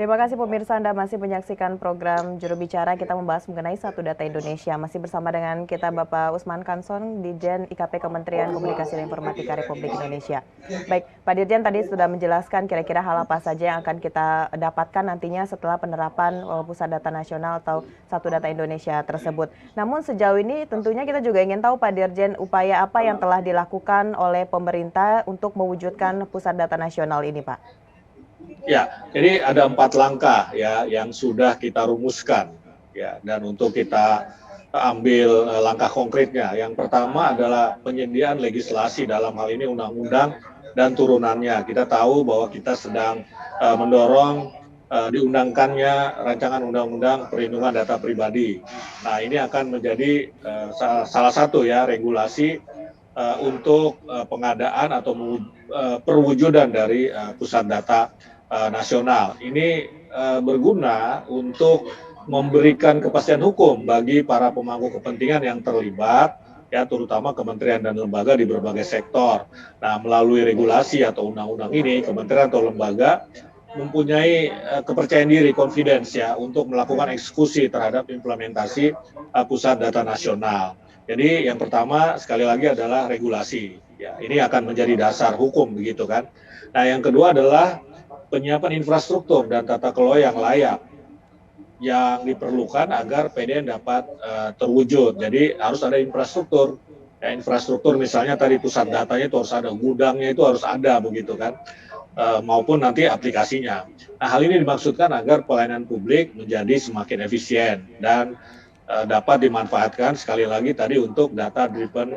Terima kasih pemirsa, Anda masih menyaksikan program Juru Bicara. Kita membahas mengenai Satu Data Indonesia. Masih bersama dengan kita Bapak Usman Kanson, Dirjen IKP Kementerian Komunikasi dan Informatika Republik Indonesia. Baik, Pak Dirjen tadi sudah menjelaskan kira-kira hal apa saja yang akan kita dapatkan nantinya setelah penerapan Pusat Data Nasional atau Satu Data Indonesia tersebut. Namun sejauh ini tentunya kita juga ingin tahu Pak Dirjen, upaya apa yang telah dilakukan oleh pemerintah untuk mewujudkan Pusat Data Nasional ini, Pak? Ya, jadi ada 4 langkah ya yang sudah kita rumuskan ya, dan untuk kita ambil langkah konkretnya. Yang pertama adalah penyediaan legislasi, dalam hal ini undang-undang dan turunannya. Kita tahu bahwa kita sedang mendorong diundangkannya rancangan undang-undang perlindungan data pribadi. Nah, ini akan menjadi salah satu ya regulasi untuk pengadaan atau perwujudan dari pusat data nasional. Ini berguna untuk memberikan kepastian hukum bagi para pemangku kepentingan yang terlibat, ya terutama kementerian dan lembaga di berbagai sektor. Nah, melalui regulasi atau undang-undang ini, kementerian atau lembaga mempunyai kepercayaan diri, confidence ya, untuk melakukan eksekusi terhadap implementasi pusat data nasional. Jadi yang pertama sekali lagi adalah regulasi. Ya, ini akan menjadi dasar hukum begitu kan. Nah, yang kedua adalah penyiapan infrastruktur dan tata kelola yang layak yang diperlukan agar PDN dapat terwujud. Jadi harus ada infrastruktur. Ya, infrastruktur misalnya tadi pusat datanya itu harus ada, gudangnya itu harus ada begitu kan, maupun nanti aplikasinya. Nah, hal ini dimaksudkan agar pelayanan publik menjadi semakin efisien dan dapat dimanfaatkan sekali lagi tadi untuk data driven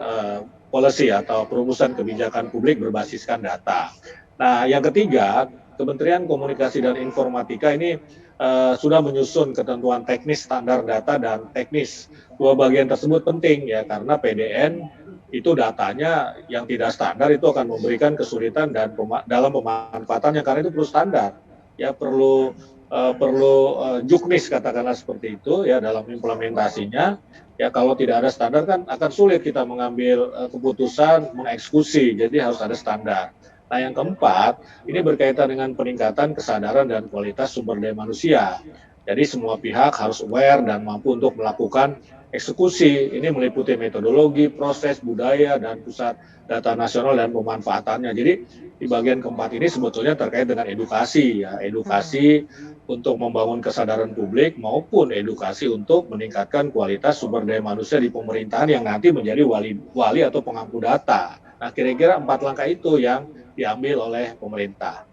policy atau perumusan kebijakan publik berbasiskan data. Nah, yang ketiga, Kementerian Komunikasi dan Informatika ini sudah menyusun ketentuan teknis standar data dan teknis. Dua bagian tersebut penting ya, karena PDN itu datanya yang tidak standar itu akan memberikan kesulitan dan dalam pemanfaatannya, karena itu perlu standar. Ya perlu juknis katakanlah seperti itu ya dalam implementasinya. Ya kalau tidak ada standar kan akan sulit kita mengambil keputusan mengeksekusi. Jadi harus ada standar. Nah, yang keempat, ini berkaitan dengan peningkatan kesadaran dan kualitas sumber daya manusia. Jadi semua pihak harus aware dan mampu untuk melakukan eksekusi. Ini meliputi metodologi, proses, budaya, dan pusat data nasional dan pemanfaatannya. Jadi di bagian keempat ini sebetulnya terkait dengan edukasi, ya, edukasi untuk membangun kesadaran publik maupun edukasi untuk meningkatkan kualitas sumber daya manusia di pemerintahan yang nanti menjadi wali atau pengampu data. Nah, kira-kira 4 langkah itu yang diambil oleh pemerintah.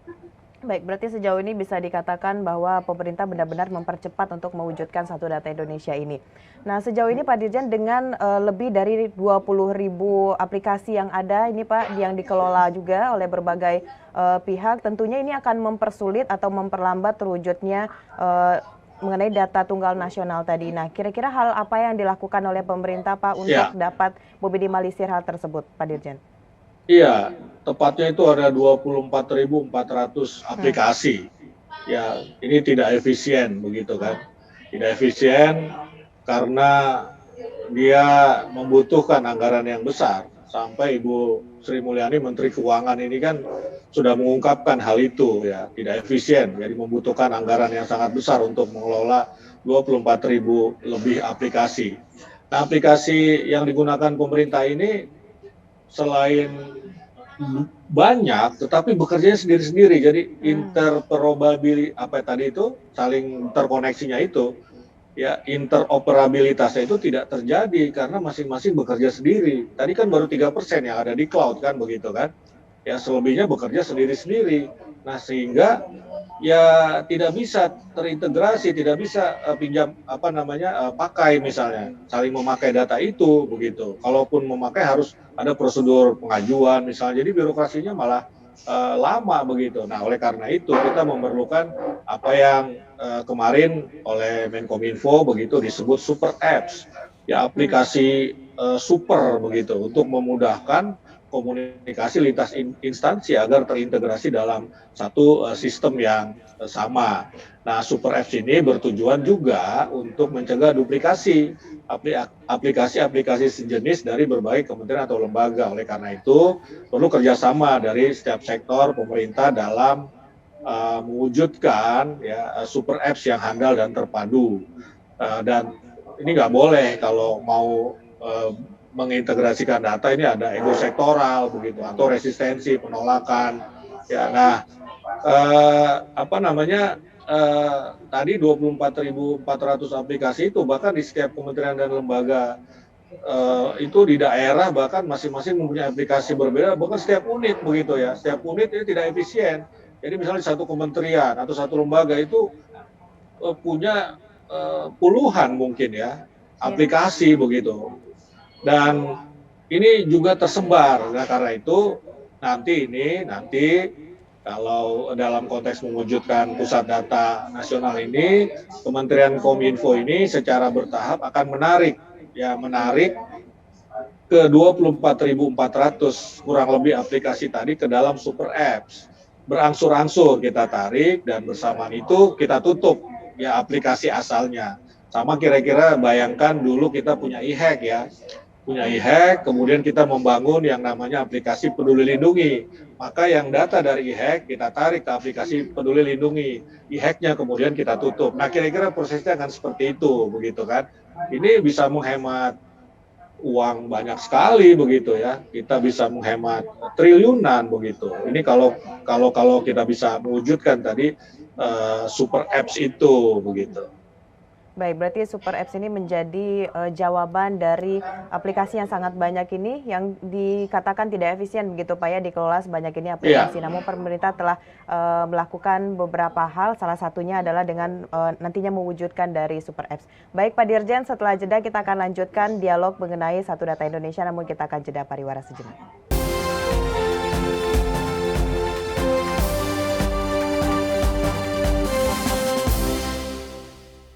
Baik, berarti sejauh ini bisa dikatakan bahwa pemerintah benar-benar mempercepat untuk mewujudkan Satu Data Indonesia ini. Nah, sejauh ini Pak Dirjen dengan lebih dari 20.000 aplikasi yang ada ini Pak, yang dikelola juga oleh berbagai pihak, tentunya ini akan mempersulit atau memperlambat terwujudnya mengenai data tunggal nasional tadi. Nah, kira-kira hal apa yang dilakukan oleh pemerintah Pak untuk dapat meminimalisir hal tersebut, Pak Dirjen? Iya, tepatnya itu ada 24.400 aplikasi. Ya, ini tidak efisien begitu kan. Tidak efisien karena dia membutuhkan anggaran yang besar. Sampai Ibu Sri Mulyani Menteri Keuangan ini kan sudah mengungkapkan hal itu ya, tidak efisien. Jadi membutuhkan anggaran yang sangat besar untuk mengelola 24.000 lebih aplikasi. Nah, aplikasi yang digunakan pemerintah ini selain banyak, tetapi bekerjanya sendiri-sendiri. Jadi interoperabilitas apa tadi itu, saling terkoneksinya itu, ya interoperabilitasnya itu tidak terjadi karena masing-masing bekerja sendiri. Tadi kan baru 3% yang ada di cloud kan begitu kan? Ya selebihnya bekerja sendiri-sendiri. Nah sehingga ya tidak bisa terintegrasi, tidak bisa pakai misalnya, saling memakai data itu begitu. Kalaupun memakai harus ada prosedur pengajuan misalnya, jadi birokrasinya malah lama begitu. Nah oleh karena itu kita memerlukan apa yang kemarin oleh Menkominfo begitu disebut super apps, ya aplikasi super begitu untuk memudahkan komunikasi lintas instansi agar terintegrasi dalam satu sistem yang sama. Nah, Super Apps ini bertujuan juga untuk mencegah duplikasi aplikasi-aplikasi sejenis dari berbagai kementerian atau lembaga. Oleh karena itu, perlu kerjasama dari setiap sektor pemerintah dalam mewujudkan ya super apps yang handal dan terpadu. Dan ini nggak boleh kalau mau mengintegrasikan data ini ada ego sektoral begitu atau resistensi penolakan. Ya, nah apa namanya tadi 24.400 aplikasi itu bahkan di setiap kementerian dan lembaga itu di daerah bahkan masing-masing mempunyai aplikasi berbeda bahkan setiap unit begitu ya, setiap unit ini tidak efisien. Jadi misalnya satu kementerian atau satu lembaga itu punya puluhan mungkin ya aplikasi begitu, dan ini juga tersebar. Nah karena itu nanti kalau dalam konteks mewujudkan pusat data nasional ini, Kementerian Kominfo ini secara bertahap akan menarik ke 24.400 kurang lebih aplikasi tadi ke dalam super apps. Berangsur-angsur kita tarik dan bersamaan itu kita tutup ya aplikasi asalnya. Sama kira-kira bayangkan dulu kita punya e-hack ya. Punya e-hack, kemudian kita membangun yang namanya aplikasi Peduli Lindungi. Maka yang data dari e-hack kita tarik ke aplikasi Peduli Lindungi. E-hacknya kemudian kita tutup. Nah kira-kira prosesnya akan seperti itu begitu kan. Ini bisa menghemat uang banyak sekali begitu ya, kita bisa menghemat triliunan begitu. Ini kalau kita bisa mewujudkan tadi super apps itu begitu. Baik, berarti super apps ini menjadi jawaban dari aplikasi yang sangat banyak ini yang dikatakan tidak efisien begitu Pak ya, dikelola sebanyak ini aplikasi. Namun pemerintah telah melakukan beberapa hal, salah satunya adalah dengan nantinya mewujudkan dari super apps. Baik Pak Dirjen, setelah jeda kita akan lanjutkan dialog mengenai Satu Data Indonesia, namun kita akan jeda pariwara sejenak.